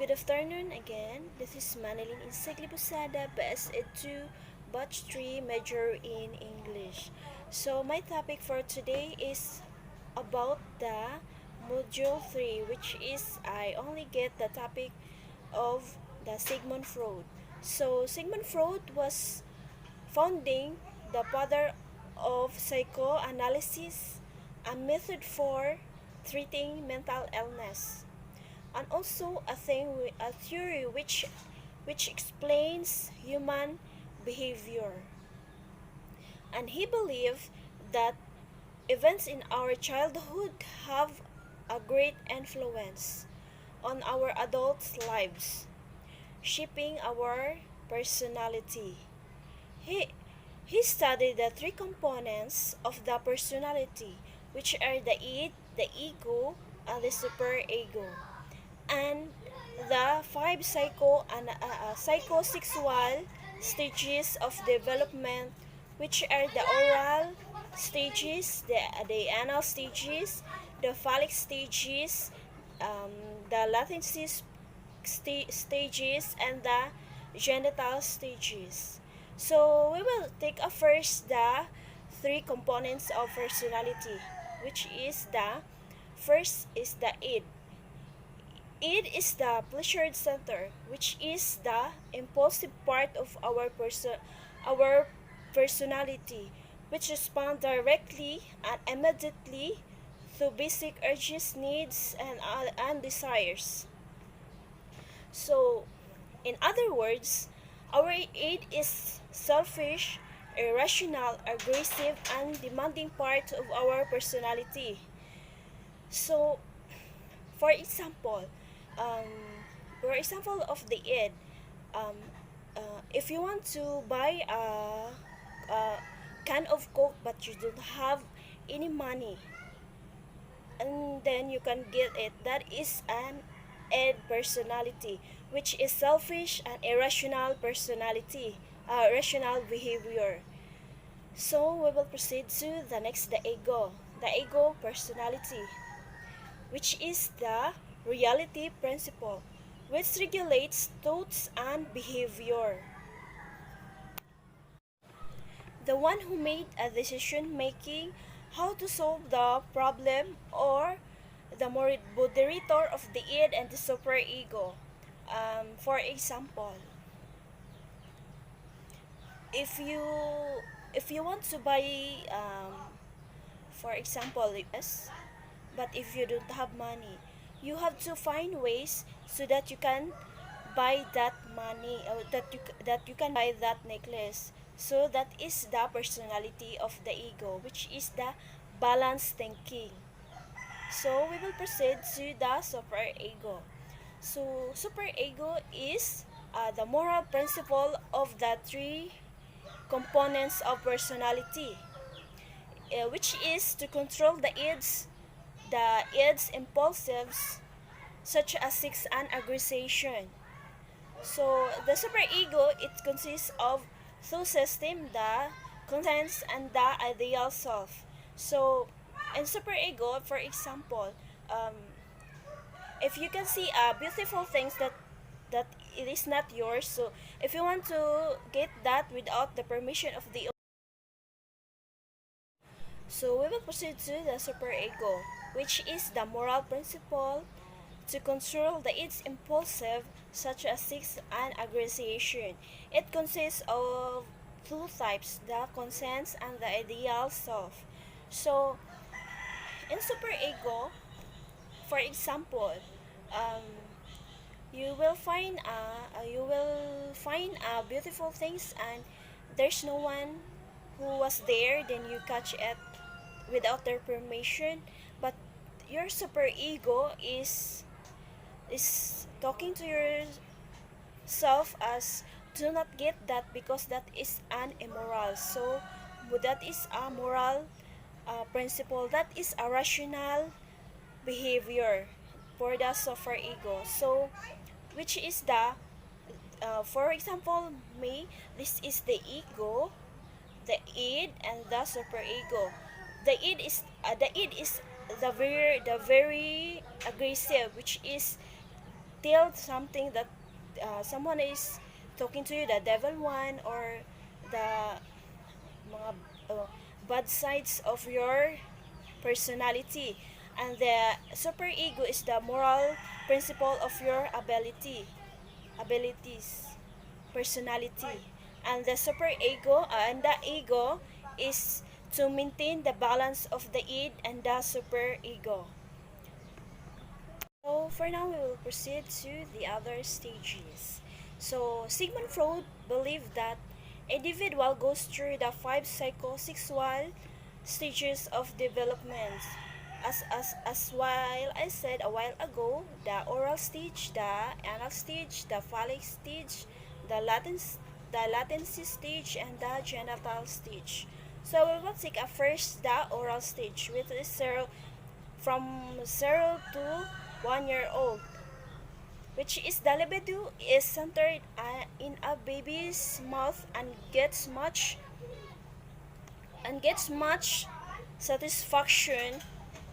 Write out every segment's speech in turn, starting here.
Good afternoon again. This is Manilyn Insegli Busada, BSED 2, Batch 3, Major in English. So, my topic for today is about the Module 3, which is I only get the topic of the Sigmund Freud. So, Sigmund Freud was founding the father of psychoanalysis, a method for treating mental illness, and also a theory which explains human behavior. And he believed that events in our childhood have a great influence on our adult lives, shaping our personality. He he studied the three components of the personality, which are the id, the ego, and the superego, and the five psychosexual stages of development, which are the oral stages, the anal stages, the phallic stages, the latency stages, and the genital stages. So we will take up first the three components of personality, which is the first is the id. It is the pleasure center, which is the impulsive part of our personality, which respond directly and immediately to basic urges, needs, and desires. So, in other words, our id is selfish, irrational, aggressive, and demanding part of our personality. So, for example, um, of the id, um, if you want to buy a can of Coke but you don't have any money, and then you can get it, that is an id personality, which is selfish and irrational personality, irrational behavior. So we will proceed to the next, the ego personality, which is the reality principle, which regulates thoughts and behavior. The one who made a decision making how to solve the problem, or the moderator of the id and the superego. For example, if you want to buy, for example, yes, but if you don't have money, you have to find ways so that you can buy that money, or that you can buy that necklace. So that is the personality of the ego, which is the balanced thinking. So we will proceed to the superego. So superego is the moral principle of the three components of personality, which is to control the id's impulsives, such as sex and aggression. So the superego, it consists of two systems, the contents and the ideal self. So in superego, for example, if you can see beautiful things that it is not yours, so if you want to get that without the permission of the, so we will proceed to the superego, which is the moral principle to control the its impulsive, such as sex and aggression. It consists of two types, the conscience and the ideal self. So in superego, for example, um, you will find beautiful things, and there's no one who was there, then you catch it without their permission. But your superego is talking to yourself as, do not get that because that is an immoral. So that is a moral principle, that is a rational behavior for the superego. So which is the, for example, me, this is the ego, the id, and the superego. The id is the very aggressive, which is tell something that someone is talking to you, the devil one, or the mga bad sides of your personality. And the super ego is the moral principle of your abilities, personality. And the super ego and the ego is to maintain the balance of the id and the super ego. So for now, we will proceed to the other stages. So Sigmund Freud believed that individual goes through the five psychosexual stages of development. As while I said a while ago, the oral stage, the anal stage, the phallic stage, the latency stage, and the genital stage. So we will take a first the oral stage, which is from 0 to 1 year old, which is the libido is centered in a baby's mouth and gets much satisfaction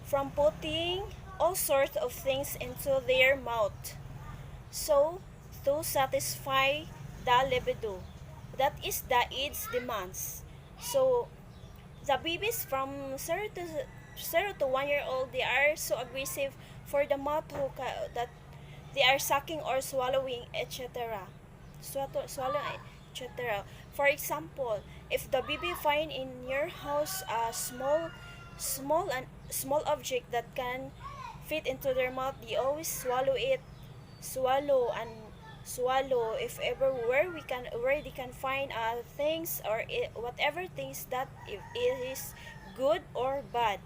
from putting all sorts of things into their mouth. So to satisfy the libido, that is the its demands. So the babies from 0 to 1 year old, they are so aggressive for the mouth that they are sucking or swallowing, etc. Swallow, etc. For example, if the baby find in your house a small object that can fit into their mouth, they always swallow and swallow. If ever where they can find things or whatever things that if it is good or bad.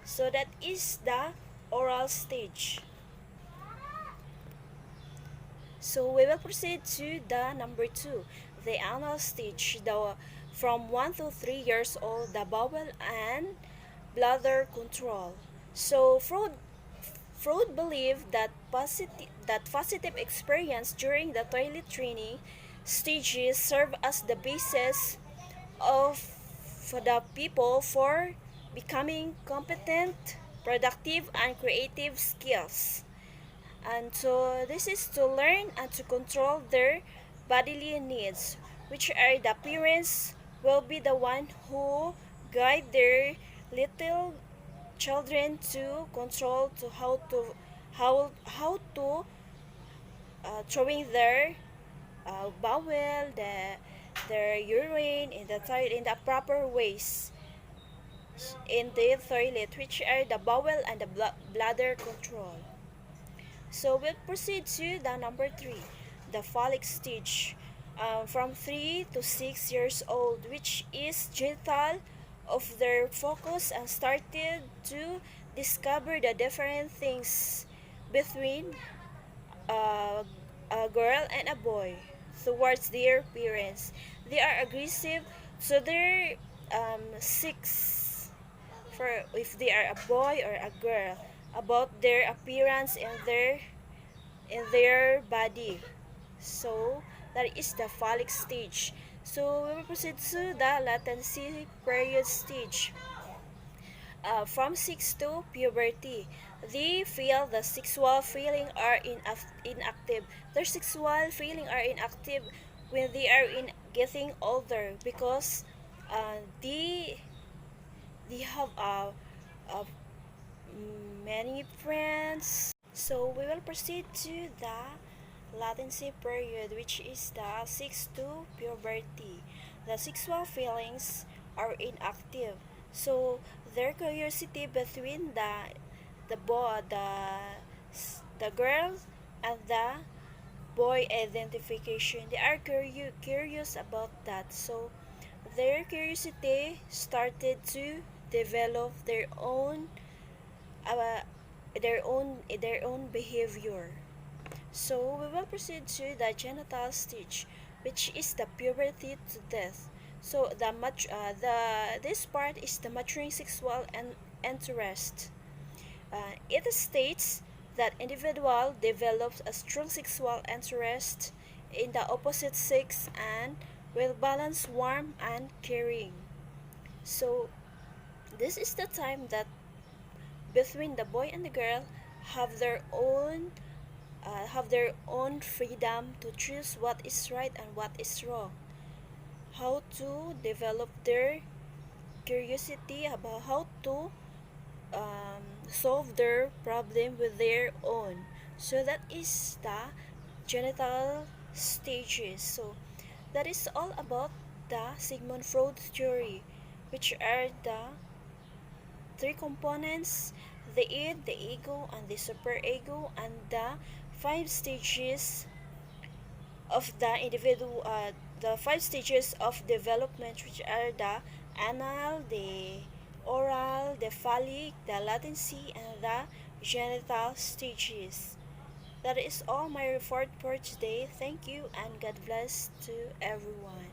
So that is the oral stage. So we will proceed to the number 2, the anal stage. The from 1 to 3 years old, the bowel and bladder control. So Freud believed that positive experience during the toilet training stages serve as the basis of for the people for becoming competent, productive, and creative skills. And so this is to learn and to control their bodily needs, which are the parents will be the one who guide their little children to control to how to throwing their bowel, their urine in the toilet in the proper ways in the toilet, which are the bowel and the bladder control. So we'll proceed to the number 3, the phallic stage, from 3 to 6 years old, which is genital of their focus and started to discover the different things between a girl and a boy towards their parents. They are aggressive to their sex, for if they are a boy or a girl, about their appearance and their body. So that is the phallic stage. So we will proceed to the latency period stage. From 6 to puberty, they feel the sexual feeling are inactive. Their sexual feeling are inactive when they are in getting older, because they have many friends. So we will proceed to the latency period, which is the 6 to puberty. The sexual feelings are inactive. So their curiosity between the boy, the girl and the boy identification, they are curious about that. So their curiosity started to develop uh, their own behavior. So we will proceed to the genital stage, which is the puberty to death. So this part is the maturing sexual and interest. It states that individual develops a strong sexual interest in the opposite sex and will balance warm and caring. So this is the time that between the boy and the girl have their own have their own freedom to choose what is right and what is wrong, how to develop their curiosity about how to solve their problem with their own. So that is the genital stages. So that is all about the Sigmund Freud theory, which are the three components: the id, the ego, and the superego, and the five stages of the individual, the five stages of development, which are the anal, the oral, the phallic, the latency, and the genital stages. That is all my report for today. Thank you and God bless to everyone.